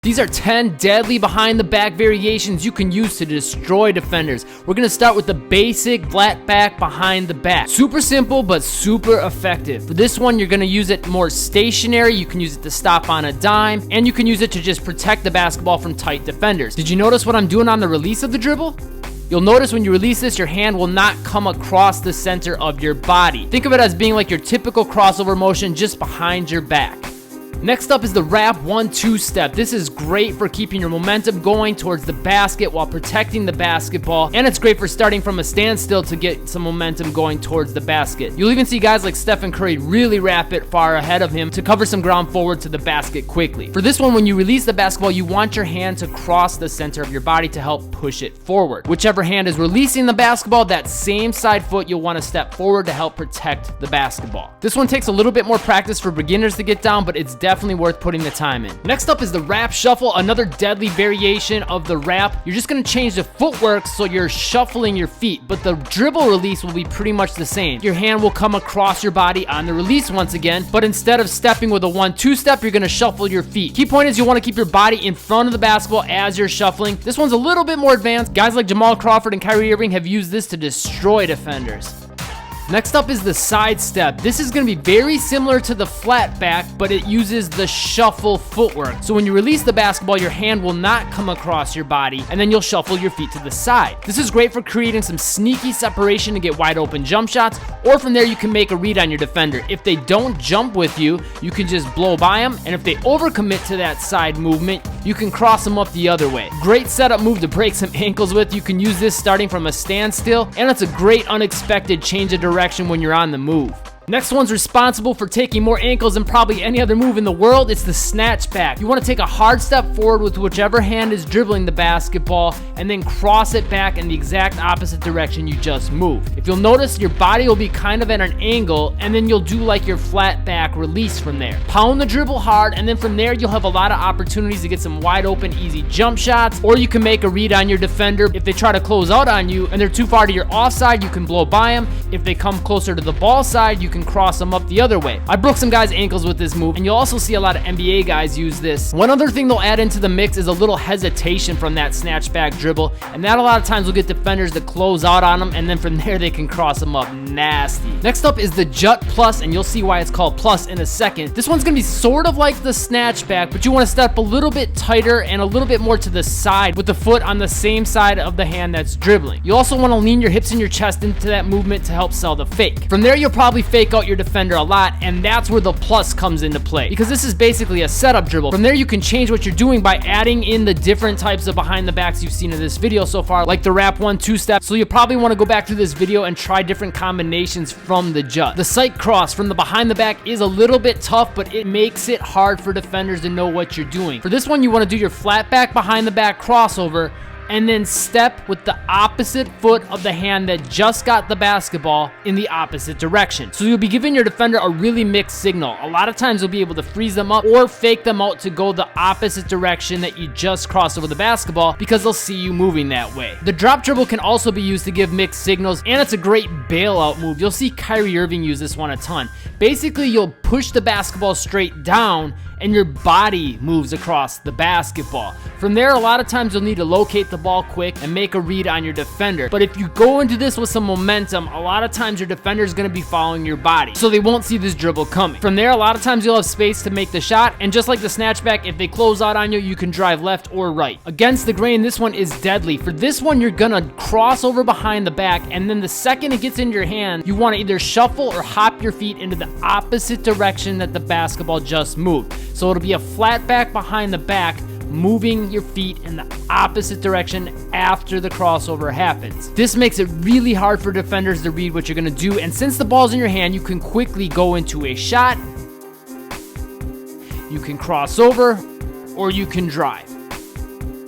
These are 10 deadly behind the back variations you can use to destroy defenders. We're gonna start with the basic flat back behind the back. Super simple, but super effective. For this one, you're gonna use it more stationary. You can use it to stop on a dime, and you can use it to just protect the basketball from tight defenders. Did you notice what I'm doing on the release of the dribble? You'll notice when you release this, your hand will not come across the center of your body. Think of it as being like your typical crossover motion just behind your back. Next up is the wrap 1-2 step. This is great for keeping your momentum going towards the basket while protecting the basketball, and it's great for starting from a standstill to get some momentum going towards the basket. You'll even see guys like Stephen Curry really wrap it far ahead of him to cover some ground forward to the basket quickly. For this one, when you release the basketball, you want your hand to cross the center of your body to help push it forward. Whichever hand is releasing the basketball, that same side foot you'll want to step forward to help protect the basketball. This one takes a little bit more practice for beginners to get down, but it's definitely worth putting the time in. Next up is the wrap shuffle, another deadly variation of the wrap. You're just going to change the footwork so you're shuffling your feet, but the dribble release will be pretty much the same. Your hand will come across your body on the release once again, but instead of stepping with a 1-2 step, you're going to shuffle your feet. Key point is you want to keep your body in front of the basketball as you're shuffling. This one's a little bit more advanced. Guys like Jamal Crawford and Kyrie Irving have used this to destroy defenders. Next up is the sidestep. This is going to be very similar to the flat back, but it uses the shuffle footwork. So when you release the basketball, your hand will not come across your body, and then you'll shuffle your feet to the side. This is great for creating some sneaky separation to get wide open jump shots, or from there you can make a read on your defender. If they don't jump with you, you can just blow by them, and if they overcommit to that side movement, you can cross them up the other way. Great setup move to break some ankles with. You can use this starting from a standstill, and it's a great unexpected change of direction when you're on the move. Next one's responsible for taking more ankles than probably any other move in the world. It's the snatch back. You want to take a hard step forward with whichever hand is dribbling the basketball and then cross it back in the exact opposite direction you just moved. If you'll notice, your body will be kind of at an angle, and then you'll do like your flat back release from there. Pound the dribble hard, and then from there you'll have a lot of opportunities to get some wide open easy jump shots, or you can make a read on your defender. If they try to close out on you and they're too far to your offside, you can blow by them. If they come closer to the ball side, you can cross them up the other way. I broke some guys' ankles with this move, and you'll also see a lot of NBA guys use this. One other thing they'll add into the mix is a little hesitation from that snatch back dribble, and that a lot of times will get defenders to close out on them, and then from there they can cross them up nasty. Next up is the jut plus, and you'll see why it's called plus in a second. This one's gonna be sort of like the snatch back, but you want to step a little bit tighter and a little bit more to the side with the foot on the same side of the hand that's dribbling. You also want to lean your hips and your chest into that movement to help sell the fake. From there, you'll probably fake out your defender a lot, and that's where the plus comes into play, because this is basically a setup dribble. From there, you can change what you're doing by adding in the different types of behind the backs you've seen in this video so far, like the wrap 1-2 step. So you'll probably want to go back through this video and try different combinations from the jut. The sight cross from the behind the back is a little bit tough, but it makes it hard for defenders to know what you're doing. For this one, you want to do your flat back behind the back crossover, and then step with the opposite foot of the hand that just got the basketball in the opposite direction. So you'll be giving your defender a really mixed signal. A lot of times you'll be able to freeze them up or fake them out to go the opposite direction that you just crossed over the basketball, because they'll see you moving that way. The drop dribble can also be used to give mixed signals, and it's a great bailout move. You'll see Kyrie Irving use this one a ton. Basically, you'll push the basketball straight down, and your body moves across the basketball. From there, a lot of times you'll need to locate the ball quick and make a read on your defender. But if you go into this with some momentum, a lot of times your defender is going to be following your body, so they won't see this dribble coming. From there, a lot of times you'll have space to make the shot, and just like the snatch back, if they close out on you, you can drive left or right. Against the grain, this one is deadly. For this one, you're gonna cross over behind the back, and then the second it gets into your hand, you want to either shuffle or hop your feet into the opposite direction that the basketball just moved. So it'll be a flat back behind the back, moving your feet in the opposite direction after the crossover happens. This makes it really hard for defenders to read what you're gonna do, and since the ball's in your hand, you can quickly go into a shot, you can cross over, or you can drive.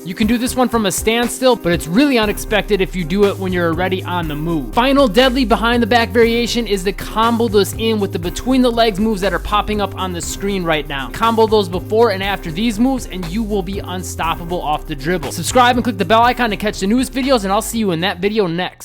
You can do this one from a standstill, but it's really unexpected if you do it when you're already on the move. Final deadly behind the back variation is to combo this in with the between the legs moves that are popping up on the screen right now. Combo those before and after these moves, and you will be unstoppable off the dribble. Subscribe and click the bell icon to catch the newest videos, and I'll see you in that video next.